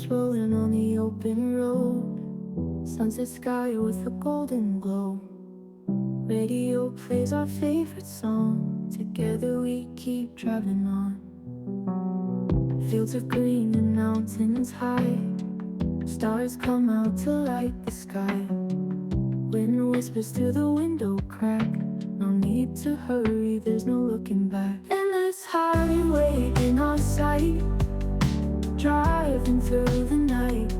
Wheels rolling on the open road, sunset sky with a golden glow. Radio plays our favorite song, together we keep driving on. Fields of green and mountains high, stars come out to light the sky. Wind whispers through the window crack, no need to hurry, there's no looking back. Endless highway in our sight, driving through the night.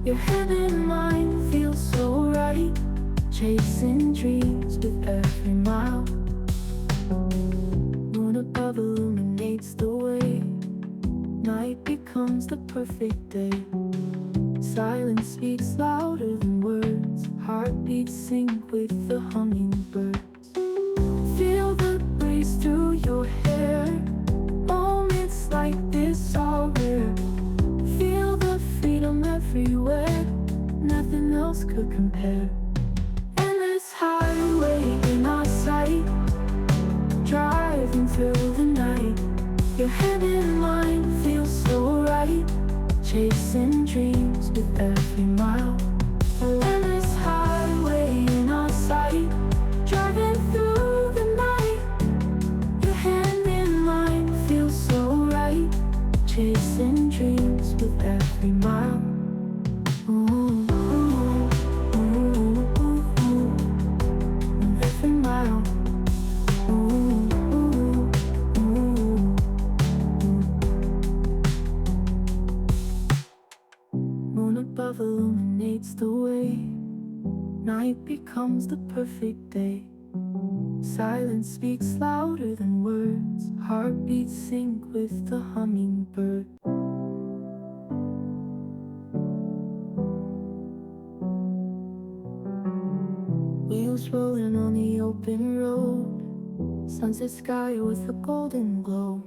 Your head and mind feel so right, chasing dreams with every mile. Moon above illuminates the way, night becomes the perfect day. Silence speaks louder than words, heartbeats sync with the hummingbirds. Feel the breeze through your hair, moments like this are rare. Feel the freedom everywhere, nothing else could compare. Endless highway in our sight, driving through the night. Your head and mind feel so right, chasing dreams with every mile. Endless highway in our sight, driving through the night. Your hand in mine feels so right, chasing dreams with every mile. Ooh, ooh, ooh, ooh, ooh. Every mile. Ooh, ooh, ooh. Moon above illuminates the way, night becomes the perfect day. Silence speaks louder than words, heartbeats sync with the hummingbird. Wheels rolling on the open road, sunset sky with a golden glow.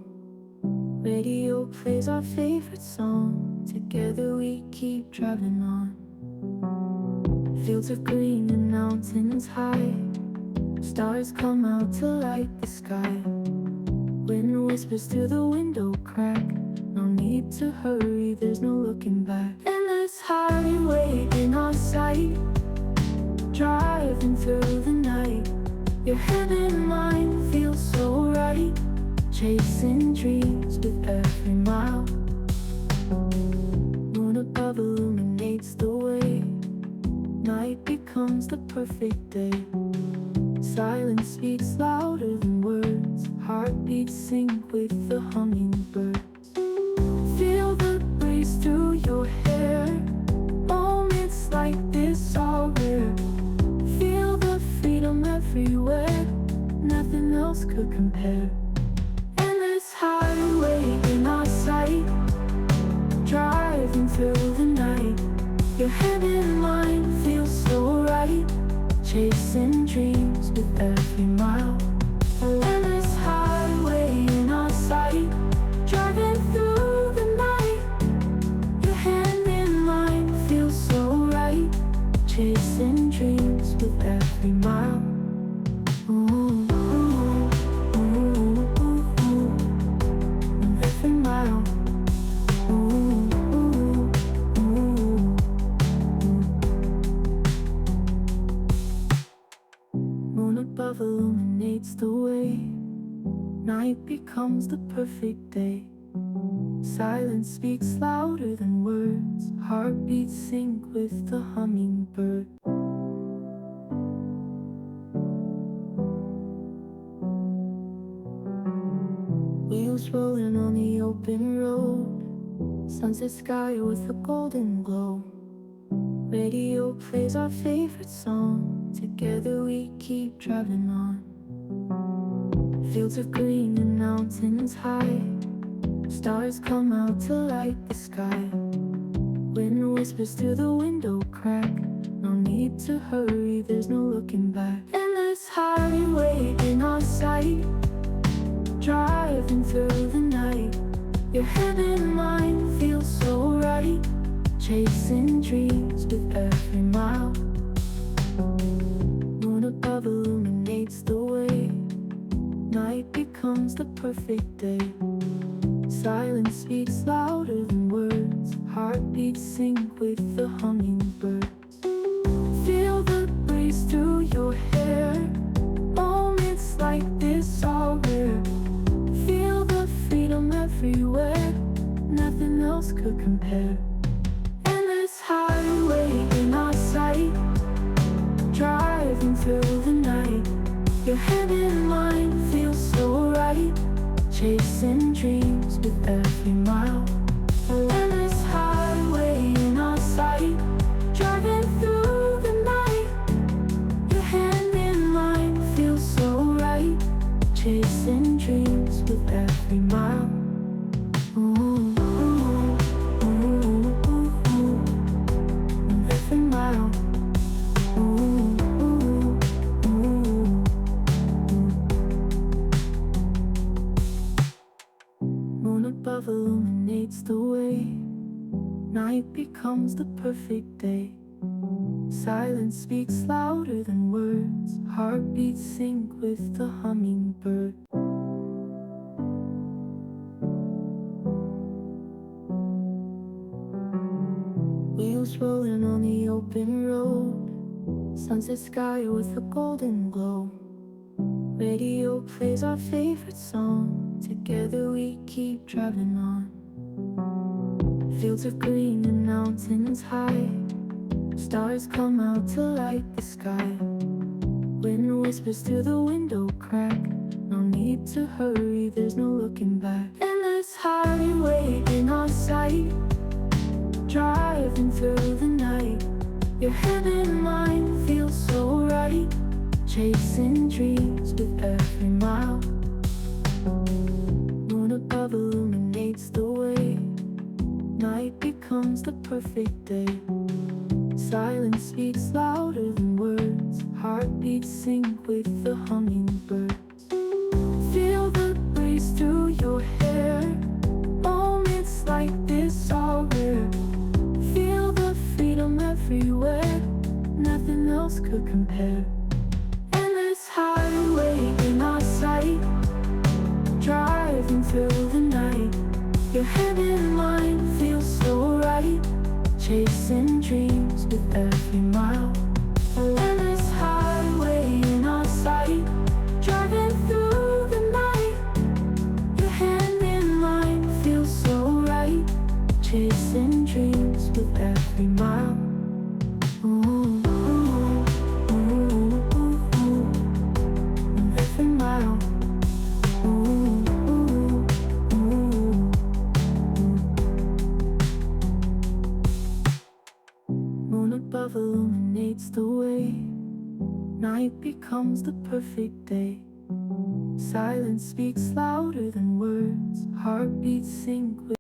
Radio plays our favorite song, together we keep driving on. Fields of green and mountains high, stars come out to light the sky. Wind whispers through the window crack, no need to hurry, there's no looking back. Endless highway in our sight, driving through the night. Your head and mind feel so right, chasing dreams with every mile. Moon above illuminates the way, night becomes the perfect day. Silence speaks louder than words, heartbeats sync with the hummingbirds. Feel the breeze through your hair, moments like this are rare. Feel the freedom everywhere, nothing else could compare. Endless highway in our sight, driving through the night. Your head and mind feel so right, chasing dreams with every mile. Endless highway in our sight, driving through the night. Your hand in mine feels so right, chasing dreams with every mile. Ooh, ooh, ooh, ooh, ooh. Every mile. Ooh, ooh, ooh, ooh. Moon above illuminates the way, night becomes the perfect day. Silence speaks louder than words, heartbeats sync with the hummingbird. Wheels rolling on the open road, sunset sky with a golden glow. Radio plays our favorite song, together we keep driving on. Fields of green and mountains high, stars come out to light the sky. Wind whispers through the window crack, no need to hurry, there's no looking back. Endless highway in our sight, driving through the night. Your head and mind feel so right, chasing dreams with every mile. Moon above illuminates the way, night becomes the perfect day. Silence speaks louder than words. Heartbeats sync with the hummingbirds. Feel the breeze through your hair. Moments like this are rare. Feel the freedom everywhere. Nothing else could compare. Endless highway in our sight. Driving through the night. Your hand in mine feels so right. Chasing dreams with every mile. Endless highway in our sight. Driving through the night. Your hand in mine feels so right. Chasing dreams with every mile. Ooh, ooh, ooh, ooh, ooh. Every mile. Ooh, ooh, ooh. Moon above illuminates the way. Night becomes the perfect day. Silence speaks louder than words. Heartbeats sync with the hummingbird. Wheels rolling on the open road. Sunset sky with a golden glow. Radio plays our favorite song. Together we keep driving on. Fields of green and mountains high. Stars come out to light the sky. Wind whispers through the window crack. No need to hurry, there's no looking back. Endless highway in our sight. Driving through the night. Your hand in mine feels so right. Chasing dreams with every mile. Moon above illuminates the way. Night becomes the perfect day. Silence speaks louder than words. Heartbeats sync with the hummingbirds. Feel the breeze through your hair. Moments like this are rare. Feel the freedom everywhere. Nothing else could compare. Endless highway in our sight. Driving through the night. Your hand in mine feels so right. Chasing dreams with every mile. Endless highway in our sight. Driving through the night. Your hand in mine feels so right. Chasing dreams with every mile. Ooh, ooh, ooh, ooh, ooh. Every mile. Ooh, ooh, ooh. Moon above illuminates the way. Night becomes the perfect day. Silence speaks louder than words. Heartbeats sync with